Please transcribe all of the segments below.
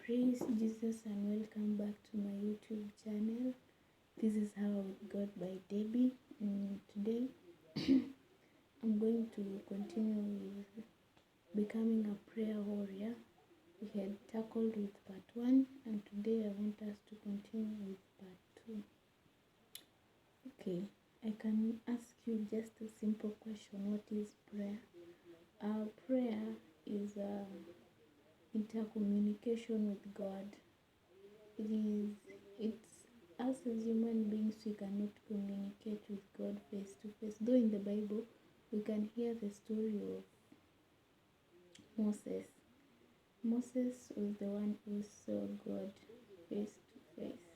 Praise Jesus and welcome back to my YouTube channel. This is How with God by Debbie. Today I'm going to continue with becoming a prayer warrior. We had tackled with part 1 and today I want us to continue with part 2. Okay, I can ask you just a simple question. What is prayer? Prayer is intercommunication with God. It's us as human beings, we cannot communicate with God face to face. Though in the Bible we can hear the story of Moses. Moses was the one who saw God face to face.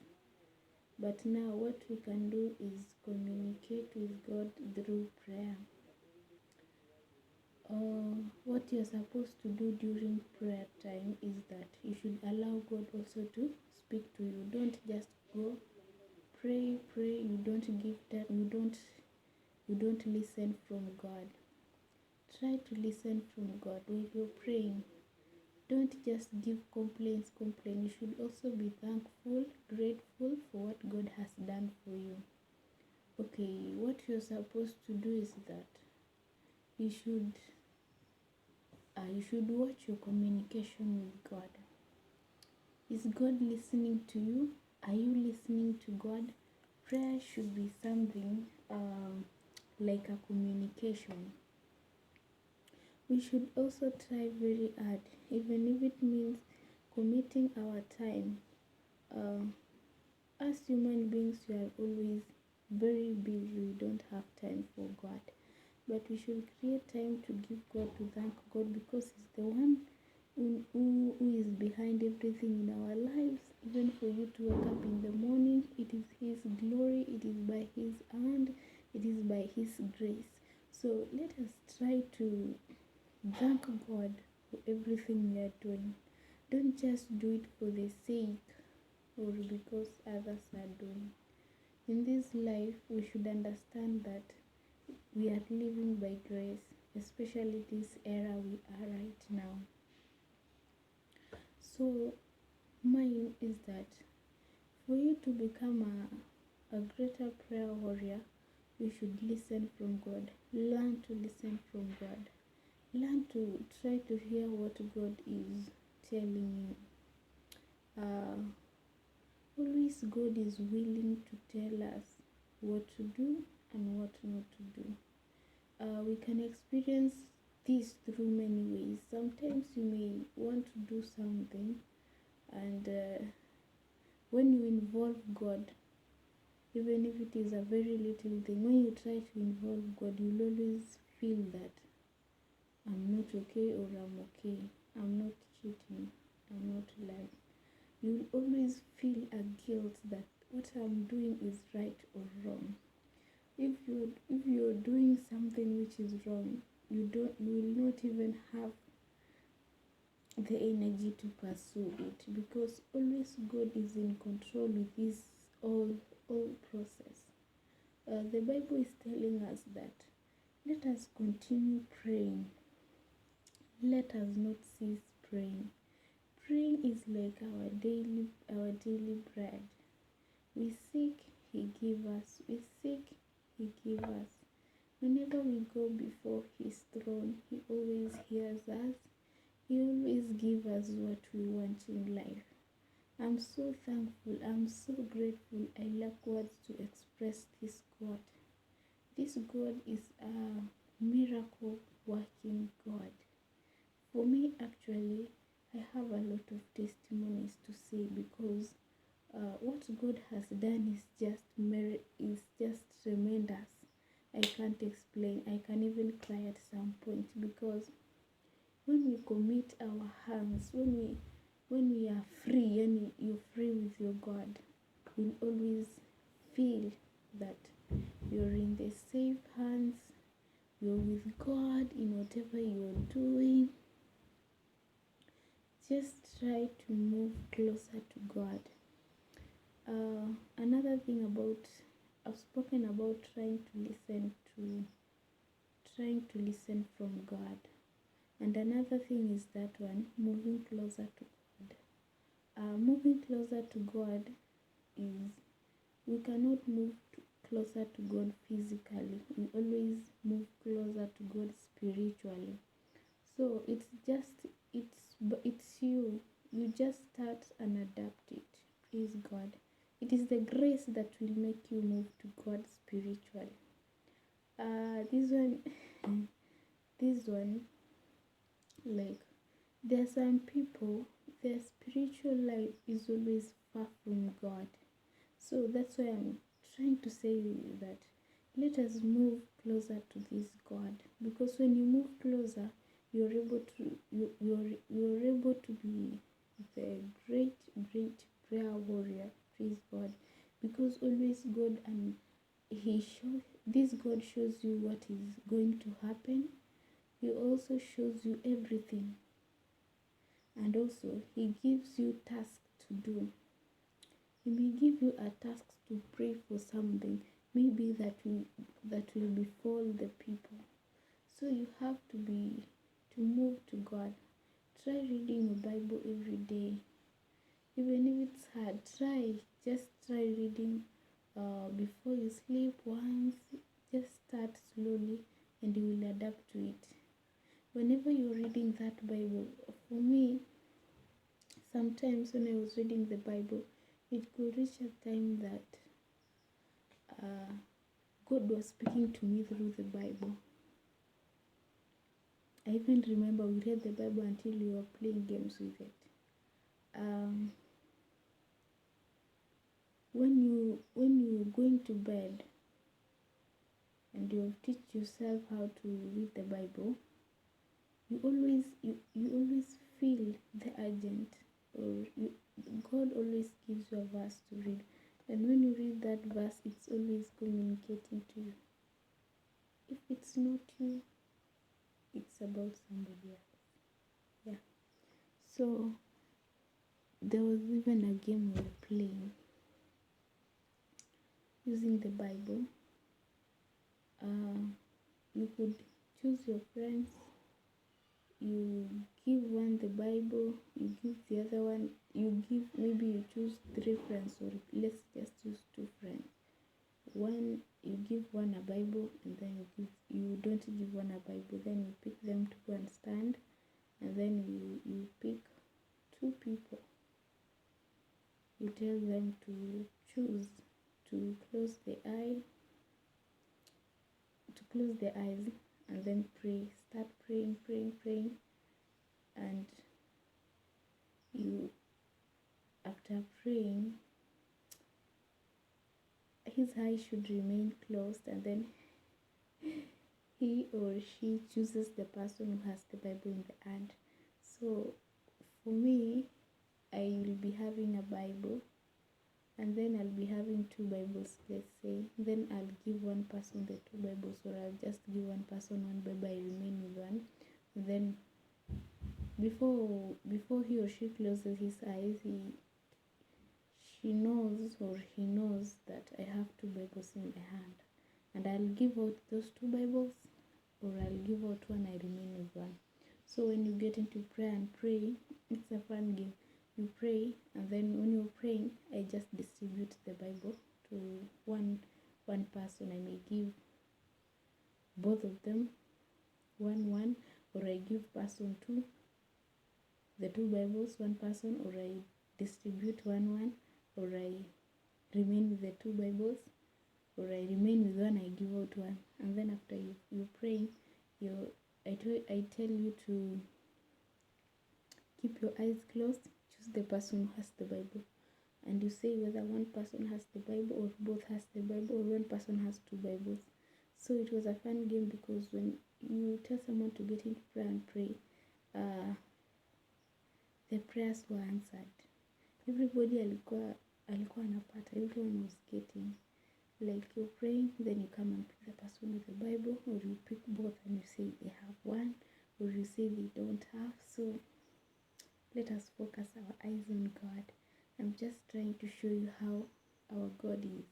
But now what we can do is communicate with God through prayer. What you're supposed to do during prayer time is that you should allow God also to speak to you. Don't just go pray, you don't give time, you don't listen from God. Try to listen from God when you're praying. Don't just give complaints. You should also be thankful, grateful for what God has done for you. Okay, what you're supposed to do is that you should watch your communication with God. Is God listening to you? Are you listening to God? Prayer should be something like a communication. We should also try very hard, even if it means committing our time. As human beings, we are always very busy. We don't have time for God. But we should create time to give God, to thank God, because He's the one who is behind everything in our lives. Even for you to wake up in the morning, it is His glory, it is by His hand, it is by His grace. So let us try to thank God for everything we are doing. Don't just do it for the sake or because others are doing. In this life, we should understand that we are living by grace, especially this era we are right now. So mine is that for you to become a greater prayer warrior, you should listen from God. Learn to listen from God. Learn to try to hear what God is telling you. Always God is willing to tell us what to do and what not to do. We can experience this through many ways. Sometimes you may want to do something, and when you involve God, even if it is a very little thing, when you try to involve God, you'll always feel that I'm not okay, or I'm okay, I'm not cheating, I'm not lying. You'll always feel a guilt that what I'm doing is right or wrong. If you're doing something which is wrong, you will not even have the energy to pursue it, because always God is in control with this all process. The Bible is telling us that let us continue praying. Let us not cease praying. Praying is like our daily bread. We seek, He gives us. We seek, He gives us. Whenever we go before His throne, He always hears us. He always gives us what we want in life. I'm so thankful. I'm so grateful. I lack words to express this God. This God is a miracle working God. For me, actually, I have a lot of testimonies to say, because what God has done is just tremendous. I can't explain. I can even cry at some point, because when we commit our hands, when we are free, and you're free with your God, you'll always feel that you're in the safe hands. You're with God in whatever you're doing. Just try to move closer to God. Another thing I've spoken about trying to listen from God. And another thing is that one, moving closer to God. moving closer to God is, we cannot move closer to God physically. We always move closer to God spiritually. So it's you. You just start and adapt it. Praise God. It is the grace that will make you move to God spiritually. This one, this one, like, there are some people, their spiritual life is always far from God. So that's why I'm trying to say that let us move closer to this God, because when you move closer, you're able to be the great prayer warrior. Praise God, because always God, and this God shows you what is going to happen. He also shows you everything, and also He gives you tasks to do. He may give you a task to pray for something, maybe that will befall the people. So you have to move to God. Try reading your Bible every day. Even if it's hard, just try reading before you sleep once. Just start slowly and you will adapt to it. Whenever you're reading that Bible, for me, sometimes when I was reading the Bible, it could reach a time that God was speaking to me through the Bible. I even remember we read the Bible until we were playing games with it. When you're going to bed and you have teach yourself how to read the Bible, you always feel the urgent, or God always gives you a verse to read, and when you read that verse, it's always communicating to you. If it's not you, it's about somebody else. Yeah. So there was even a game we were playing using the Bible. You could choose your friends. You give one the Bible, you give the other one, maybe you choose 3 friends, or let's just use 2 friends. One, you give one a Bible, and then you don't give one a Bible, then you pick them to go and stand, and then you pick 2 people. You tell them to choose to close their eyes, and then pray. Start praying, and you, after praying, his eyes should remain closed, and then he or she chooses the person who has the Bible in the hand. So for me, I will be having a Bible, and then I'll be having 2 Bibles, let's say. Then I'll give one person the 2 Bibles, or I'll just give one person one Bible, I remain with one. And then before he or she closes his eyes, he knows that I have 2 Bibles in my hand, and I'll give out those 2 Bibles, or I'll give out one, I remain with one. So when you get into prayer and pray, it's a fun game. You pray, and then when you're praying, I just distribute the Bible to one person. I may give both of them one, or I give person 2 the 2 Bibles, one person, or I distribute one, or I remain with the 2 Bibles, or I remain with one, I give out one. And then after you're praying, I tell you to keep your eyes closed, choose the person who has the Bible, and you say whether one person has the Bible, or both has the Bible, or one person has 2 Bibles. So it was a fun game, because when you tell someone to get into prayer and pray, the prayers were answered. Everybody alikuwa anapata, everyone was getting, like, you're praying, then you come and pick the person with the Bible, or you pick both and you say they have one, or you say they don't have. So let us focus our eyes on God. I'm just trying to show you how our God is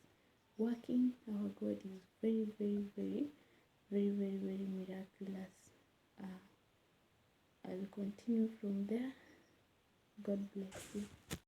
working. Our God is very, very, very, very, very, very miraculous. I will continue from there. God bless you.